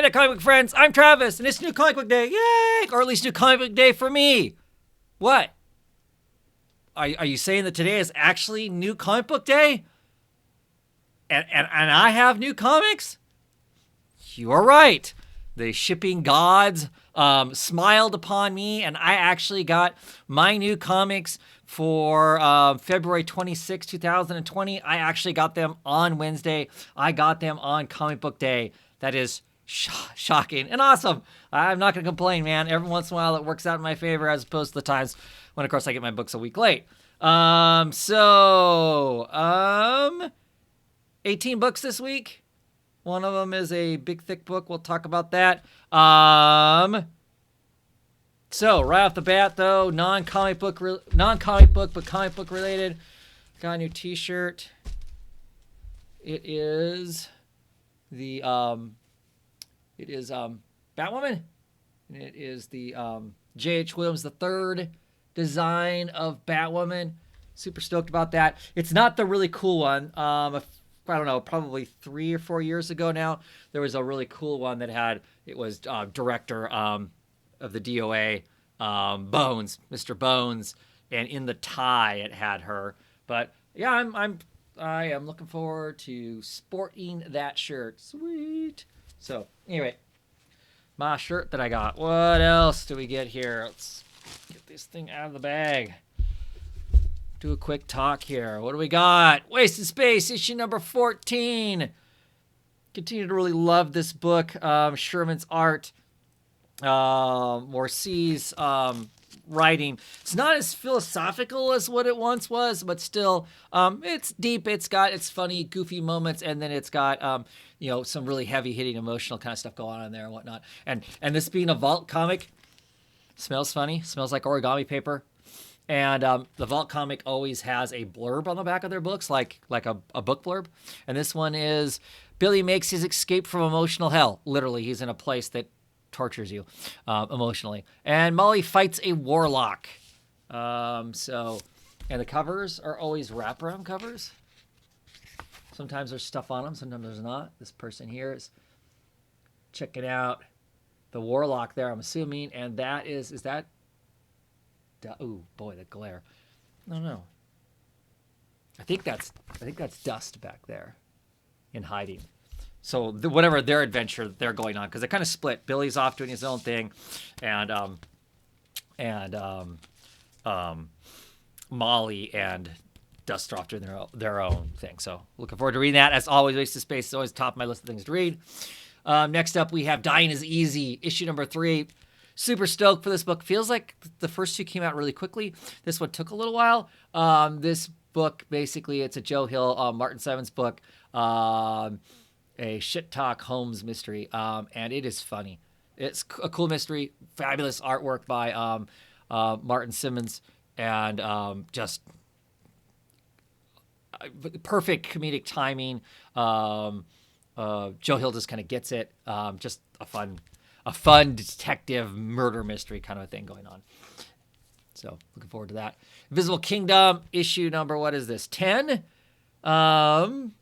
Internet comic book friends, I'm Travis, and it's New Comic Book Day, yay! Or at least New Comic Book Day for me. What? Are you saying that today is actually New Comic Book Day? And I have new comics? You are right. The shipping gods smiled upon me, and I actually got my new comics for February 26, 2020. I actually got them on Wednesday. I got them on Comic Book Day. That is shocking and awesome. I'm not going to complain, man. Every once in a while, it works out in my favor as opposed to the times when, of course, I get my books a week late. 18 books this week. One of them is a big, thick book. We'll talk about that. So right off the bat, though, non-comic book, but comic book related. Got a new T-shirt. It is the Batwoman, and it is the J.H. Williams III design of Batwoman. Super stoked about that. It's not the really cool one. I don't know, probably 3 or 4 years ago now, there was a really cool one that had, it was director of the DOA, Bones, Mr. Bones, and in the tie it had her. But yeah, I am looking forward to sporting that shirt. Sweet. So anyway, my shirt that I got. What else do we get here? Let's get this thing out of the bag. Do a quick talk here. What do we got? Wasted Space, issue number 14. Continue to really love this book. Sherman's art, Morrissey's writing. It's not as philosophical as what it once was, but still, it's deep. It's got its funny, goofy moments, and then it's got some really heavy-hitting, emotional kind of stuff going on in there and whatnot. And this being a Vault comic, smells funny. Smells like origami paper. And the Vault comic always has a blurb on the back of their books, like a book blurb. And this one is, Billy makes his escape from emotional hell. Literally, he's in a place that tortures you emotionally. And Molly fights a warlock. And the covers are always wraparound covers. Sometimes there's stuff on them, sometimes there's not. This person here is checking out the warlock there, I'm assuming. And that is that... Ooh, boy, the glare. No. I think that's Dust back there in hiding. So whatever their adventure they're going on, because they're kind of split. Billy's off doing his own thing, and Molly and Dust are off doing their own thing. So looking forward to reading that. As always, Wasted Space is always top of my list of things to read. Next up, we have Dying is Easy, issue number 3. Super stoked for this book. Feels like the first two came out really quickly. This one took a little while. This book, basically, it's a Joe Hill, Martin Simons book, a shit talk Holmes mystery, and it is funny. It's a cool mystery, fabulous artwork by Martin Simmons, and just perfect comedic timing. Joe Hill just kind of gets it. Just a fun detective murder mystery kind of a thing going on. So looking forward to that. Invisible Kingdom, issue number, what is this, 10? It's an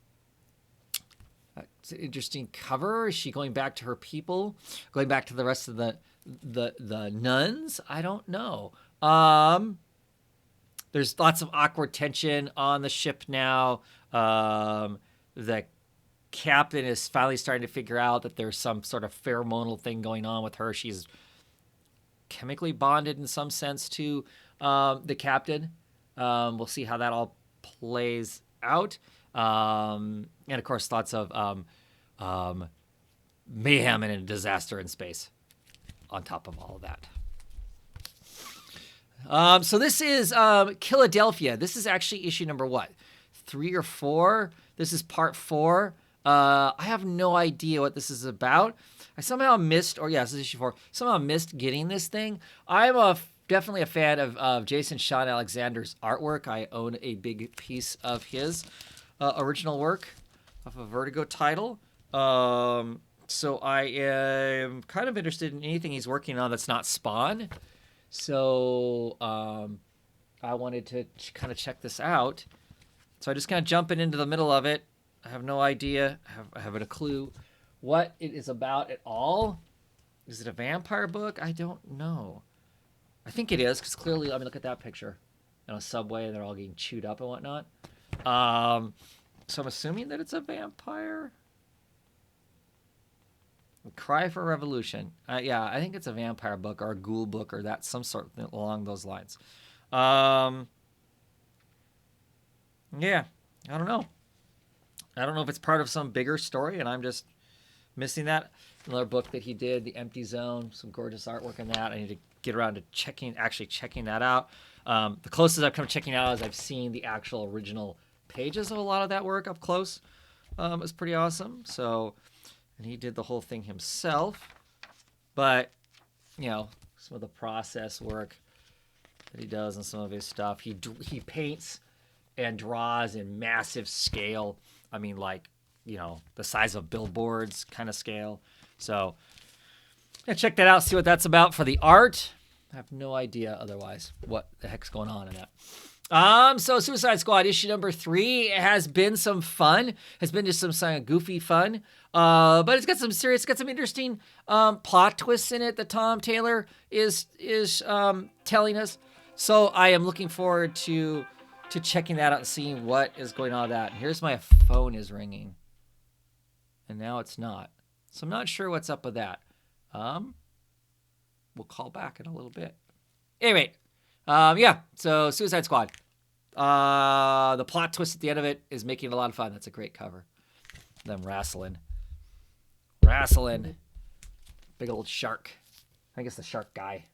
interesting cover. Is she going back to her people? Going back to the rest of the nuns? I don't know. There's lots of awkward tension on the ship now. The captain is finally starting to figure out that there's some sort of pheromonal thing going on with her. She's chemically bonded in some sense to the captain. We'll see how that all plays out. And of course, lots of mayhem and a disaster in space on top of all of that. So this is Philadelphia. This is actually issue number what? 3 or 4? This is part 4. I have no idea what this is about. I somehow missed, this is issue 4. Somehow missed getting this thing. I'm definitely a fan of Jason Sean Alexander's artwork. I own a big piece of his original work of a Vertigo title. So I am kind of interested in anything he's working on that's not Spawn. So I wanted to kind of check this out. So I just kind of jumping into the middle of it. I have no idea. I haven't a clue what it is about at all. Is it a vampire book? I don't know. I think it is, because clearly, I mean, look at that picture. On a subway, and they're all getting chewed up and whatnot. So I'm assuming that it's a vampire. Cry for Revolution. Yeah, I think it's a vampire book or a ghoul book or that, some sort along those lines. Yeah, I don't know. I don't know if it's part of some bigger story and I'm just missing that. Another book that he did, The Empty Zone, some gorgeous artwork in that. I need to get around to checking that out. The closest I've come to checking out is I've seen the actual original pages of a lot of that work up close. It was pretty awesome. So, and he did the whole thing himself. But, you know, some of the process work that he does and some of his stuff. He paints and draws in massive scale. I mean, like, you know, the size of billboards kind of scale. So, yeah, check that out, see what that's about for the art. I have no idea otherwise what the heck's going on in that. So Suicide Squad issue number 3 has been some fun. Has been just some kind of goofy fun. But it's got some interesting plot twists in it that Tom Taylor is telling us. So I am looking forward to checking that out and seeing what is going on with that. And here's my phone is ringing. And now it's not. So I'm not sure what's up with that. We'll call back in a little bit. Anyway, yeah, so Suicide Squad. The plot twist at the end of it is making it a lot of fun. That's a great cover. Them wrestling. Big old shark. I think it's the shark guy.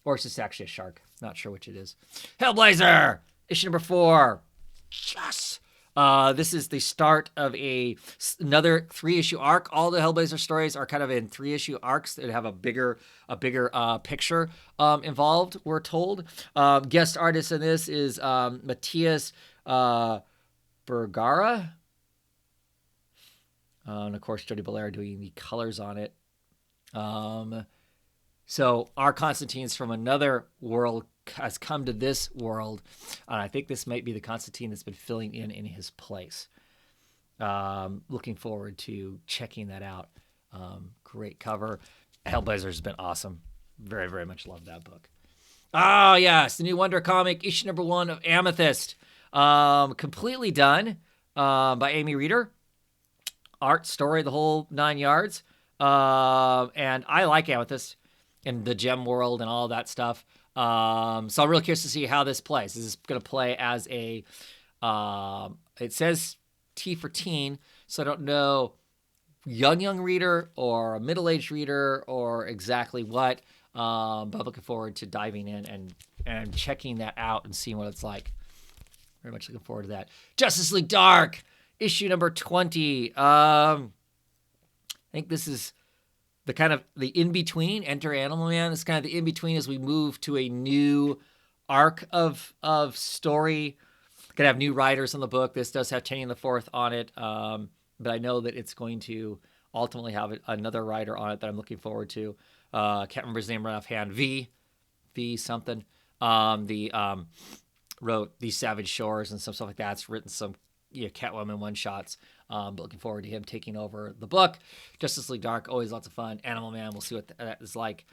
Or it's just actually a shark. Not sure which it is. Hellblazer! Issue number 4. Yes! This is the start of another 3-issue arc. All the Hellblazer stories are kind of in 3-issue arcs that have a bigger picture involved, we're told. Guest artist in this is Matthias Bergara. And of course, Jody Belair doing the colors on it. So our Constantine's from another world has come to this world. And I think this might be the Constantine that's been filling in his place. Looking forward to checking that out. Great cover. Hellblazer's been awesome. Very, very much love that book. Oh, yes. The new Wonder comic, issue number 1 of Amethyst. Completely done by Amy Reeder. Art, story, the whole 9 yards. And I like Amethyst and the gem world and all that stuff. So I'm really curious to see how this plays. This is going to play as a, it says T for teen, so I don't know, young reader or a middle-aged reader or exactly what, but looking forward to diving in and checking that out and seeing what it's like. Very much looking forward to that. Justice League Dark, issue number 20. I think this is the kind of the in-between. Enter Animal Man is kind of the in-between as we move to a new arc of story. Gonna have new writers on the book. This does have Tanya the Fourth on it, but I know that it's going to ultimately have another writer on it that I'm looking forward to. Can't remember his name right offhand. V something. Wrote These Savage Shores and some stuff like that. It's written some Catwoman one-shots. But looking forward to him taking over the book. Justice League Dark, always lots of fun. Animal Man, we'll see what that is like.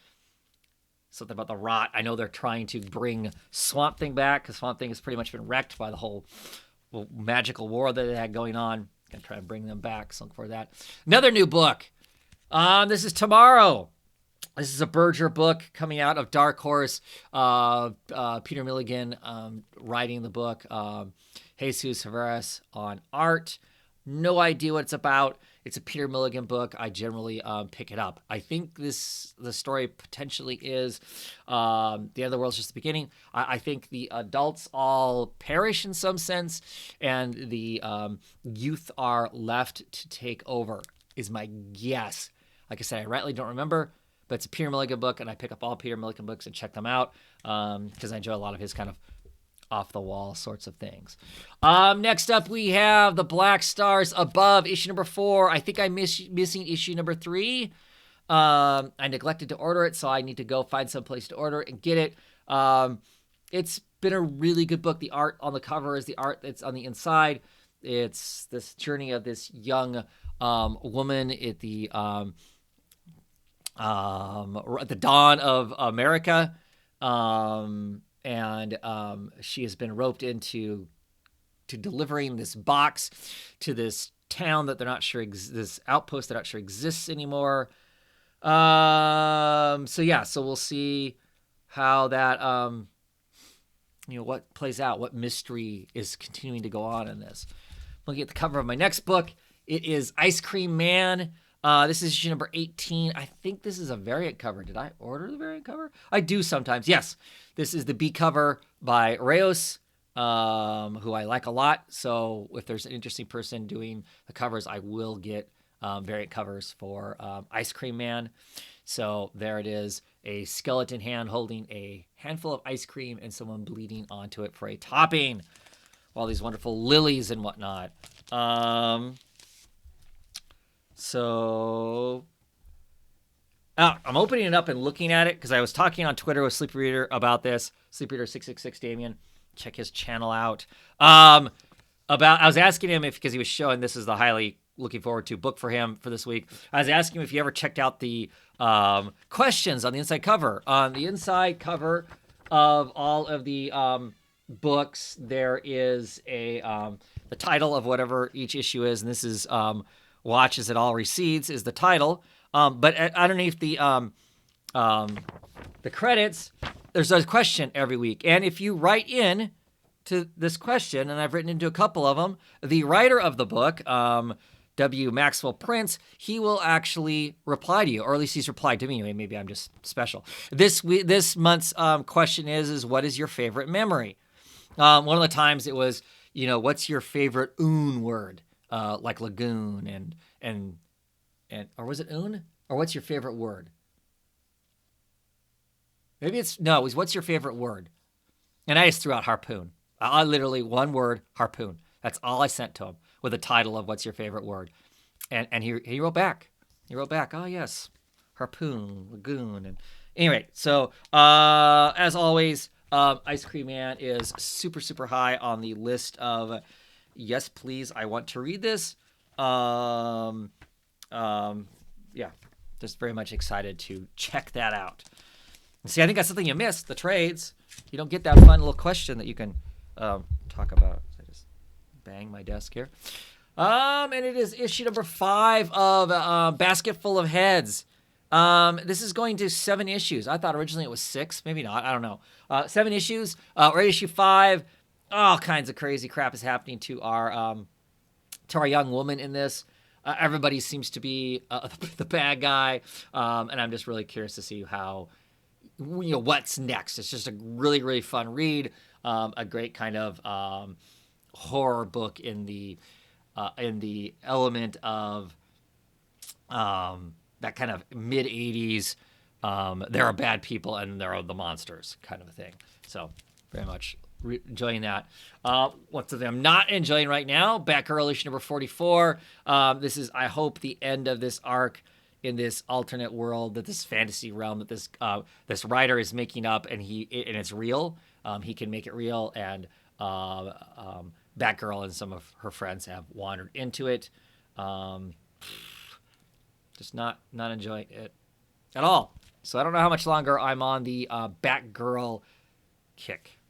Something about the rot. I know they're trying to bring Swamp Thing back because Swamp Thing has pretty much been wrecked by the whole magical war that they had going on. Gonna try and bring them back, so look for that. Another new book. This is Tomorrow. This is a Berger book coming out of Dark Horse. Peter Milligan writing the book. Jesus Severus on art. No idea what it's about. It's a Peter Milligan book. I generally pick it up. I think the story potentially is the end of the world's just the beginning. I think the adults all perish in some sense, and the youth are left to take over, is my guess. Like I said, I rightly don't remember, but it's a Peter Milligan book, and I pick up all Peter Milligan books and check them out because I enjoy a lot of his kind of off-the-wall sorts of things. Next up, we have The Black Stars Above, issue number 4. I think I'm missing issue number 3. I neglected to order it, so I need to go find some place to order it and get it. It's been a really good book. The art on the cover is the art that's on the inside. It's this journey of this young woman at the dawn of America, and she has been roped into delivering this box to this town that they're not sure this outpost they're not sure exists anymore. So we'll see how that what plays out, what mystery is continuing to go on in this. Looking at the cover of my next book, it is Ice Cream Man. This is issue number 18. I think this is a variant cover. Did I order the variant cover? I do sometimes. Yes, this is the B cover by Reyes, who I like a lot. So if there's an interesting person doing the covers, I will get variant covers for Ice Cream Man. So there it is, a skeleton hand holding a handful of ice cream and someone bleeding onto it for a topping. All these wonderful lilies and whatnot. So I'm opening it up and looking at it because I was talking on Twitter with Sleepy Reader about this. Sleepy Reader 666 Damien, check his channel out. I was asking him because he was showing this is the highly looking forward to book for him for this week. I was asking him if he ever checked out the questions on the inside cover. On the inside cover of all of the books, there is the title of whatever each issue is, and this is Watch as It All Recedes is the title. But underneath the credits, there's a question every week. And if you write in to this question, and I've written into a couple of them, the writer of the book, W. Maxwell Prince, he will actually reply to you, or at least he's replied to me. Maybe I'm just special. This month's question is what is your favorite memory? One of the times it was, what's your favorite oon word? Like lagoon and or was it oon? Or what's your favorite word? Maybe it was what's your favorite word? And I just threw out harpoon. I literally one word, harpoon. That's all I sent to him with a title of what's your favorite word. And he wrote back. He wrote back, oh yes, harpoon, lagoon. And anyway, so as always, Ice Cream Man is super, super high on the list of yes, please, I want to read this. Yeah, just very much excited to check that out. See, I think that's something you missed, the trades. You don't get that fun little question that you can talk about. I just bang my desk here. And it is issue number 5 of Basket Full of Heads. This is going to 7 issues. I thought originally it was 6. Maybe not. I don't know. 7 issues. We're at issue 5. All kinds of crazy crap is happening to our young woman in this. Everybody seems to be the bad guy, and I'm just really curious to see how, what's next. It's just a really, really fun read, a great kind of horror book in the element of that kind of mid 80s. There are bad people and there are the monsters kind of a thing. So very much enjoying that. What's something I'm not enjoying right now? Batgirl issue number 44. This is, I hope, the end of this arc in this alternate world, that this fantasy realm that this writer is making up, and it's real. He can make it real, and Batgirl and some of her friends have wandered into it. Just not enjoying it at all. So I don't know how much longer I'm on the Batgirl kick.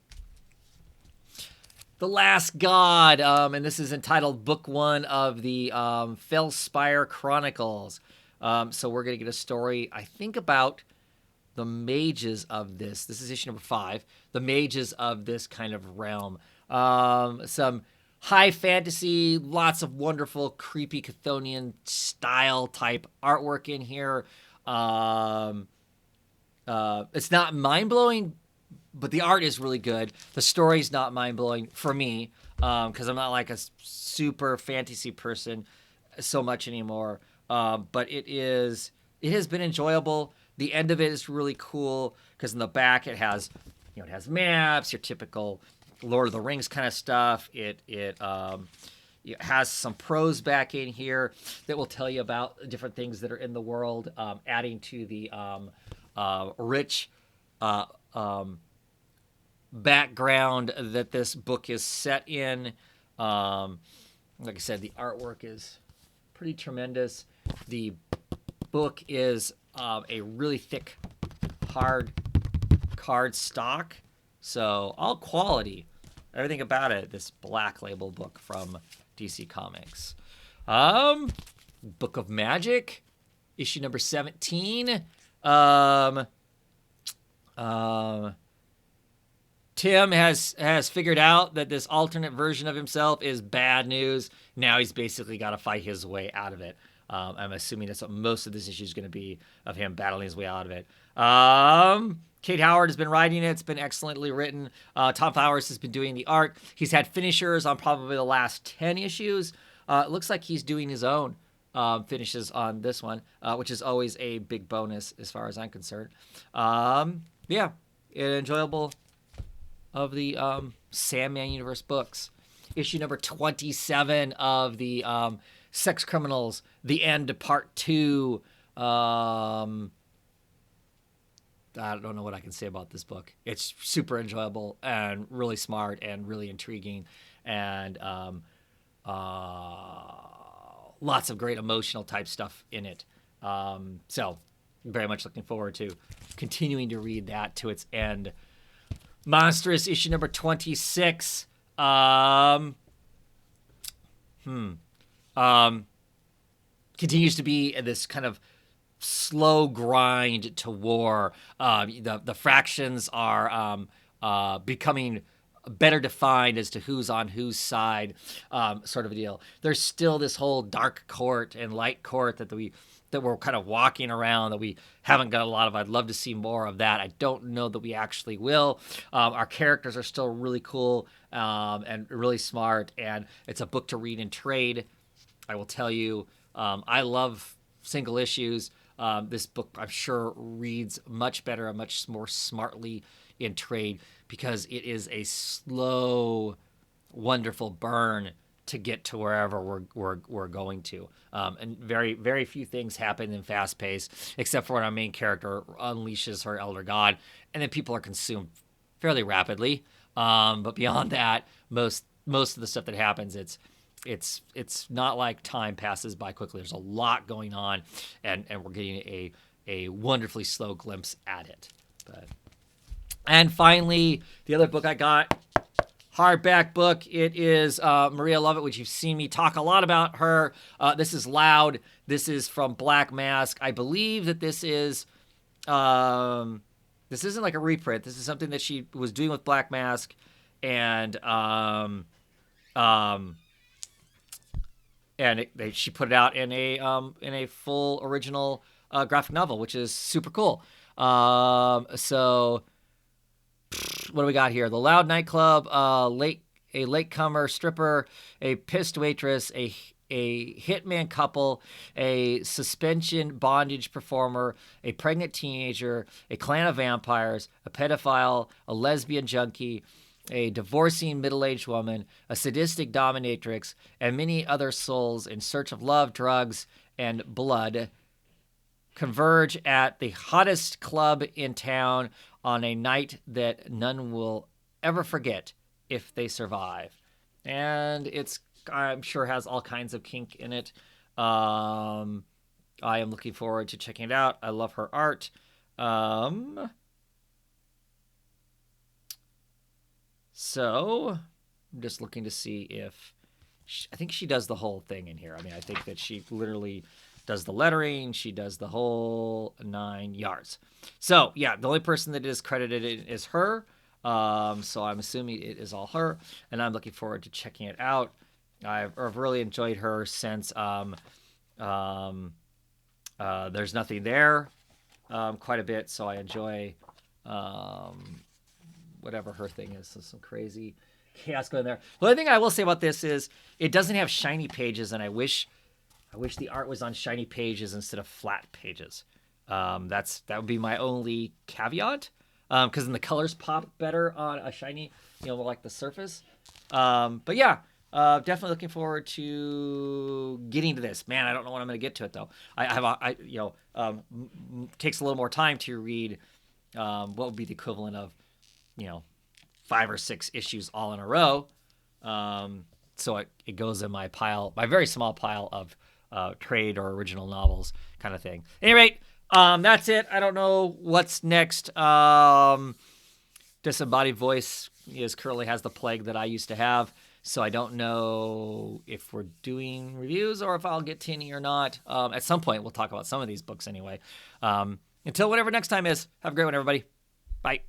The Last God, and this is entitled Book 1 of the Fellspire Chronicles. So we're going to get a story, I think, about the mages of this. This is issue number 5. The mages of this kind of realm. Some high fantasy, lots of wonderful, creepy Chthonian style type artwork in here. It's not mind-blowing, but the art is really good. The story's not mind-blowing for me, because I'm not like a super fantasy person so much anymore. But it has been enjoyable. The end of it is really cool because in the back it has maps, your typical Lord of the Rings kind of stuff. It has some prose back in here that will tell you about different things that are in the world, adding to the rich background that this book is set in. Like I said, the artwork is pretty tremendous. The book is a really thick, hard card stock, so all quality, everything about it. This Black Label book from DC Comics. Book of Magic, issue number 17. Tim has figured out that this alternate version of himself is bad news. Now he's basically got to fight his way out of it. I'm assuming that's what most of this issue is going to be, of him battling his way out of it. Kate Howard has been writing it. It's been excellently written. Tom Flowers has been doing the art. He's had finishers on probably the last 10 issues. It looks like he's doing his own finishes on this one, which is always a big bonus as far as I'm concerned. Yeah, enjoyable of the Sandman Universe books. Issue number 27 of the Sex Criminals, The End, Part 2. I don't know what I can say about this book. It's super enjoyable and really smart and really intriguing, and lots of great emotional type stuff in it. So very much looking forward to continuing to read that to its end. Monstrous, issue number 26. Continues to be this kind of slow grind to war. The fractions are becoming better defined as to who's on whose side, sort of a deal. There's still this whole dark court and light court that we're kind of walking around that we haven't got a lot of. I'd love to see more of that. I don't know that we actually will. Our characters are still really cool and really smart, and it's a book to read and trade. I will tell you, I love single issues. This book, I'm sure, reads much better and much more smartly in trade because it is a slow, wonderful burn to get to wherever we're going to. And very, very few things happen in fast pace, except for when our main character unleashes her elder god, and then people are consumed fairly rapidly. But beyond that, most of the stuff that happens, it's not like time passes by quickly. There's a lot going on, and we're getting a wonderfully slow glimpse at it. And finally, the other book I got, hardback book. It is Maria Lovett, which you've seen me talk a lot about her. This is Loud. This is from Black Mask. I believe that this is this isn't like a reprint. This is something that she was doing with Black Mask, and she put it out in a full original graphic novel, which is super cool. So what do we got here? The Loud nightclub, a latecomer stripper, a pissed waitress, a hitman couple, a suspension bondage performer, a pregnant teenager, a clan of vampires, a pedophile, a lesbian junkie, a divorcing middle-aged woman, a sadistic dominatrix, and many other souls in search of love, drugs, and blood converge at the hottest club in town on a night that none will ever forget if they survive. And I'm sure has all kinds of kink in it. I am looking forward to checking it out. I love her art. So I'm just looking to see if I think she does the whole thing in here. I mean, I think that she literally does the lettering. She does the whole 9 yards. So yeah, the only person that is credited is her. So I'm assuming it is all her, and I'm looking forward to checking it out. I've really enjoyed her since There's Nothing There quite a bit. So I enjoy whatever her thing is. So some crazy chaos going there. The only thing I will say about this is it doesn't have shiny pages, and I wish the art was on shiny pages instead of flat pages. That would be my only caveat, because then the colors pop better on a shiny, like the surface. But yeah, definitely looking forward to getting to this. Man, I don't know when I'm going to get to it though. Takes a little more time to read what would be the equivalent of 5 or 6 issues all in a row. So it goes in my very small pile of trade or original novels kind of thing. At any rate, that's it. I don't know what's next. Disembodied Voice currently has the plague that I used to have, so I don't know if we're doing reviews or if I'll get to any or not. At some point, we'll talk about some of these books anyway. Until whatever next time is, have a great one, everybody. Bye.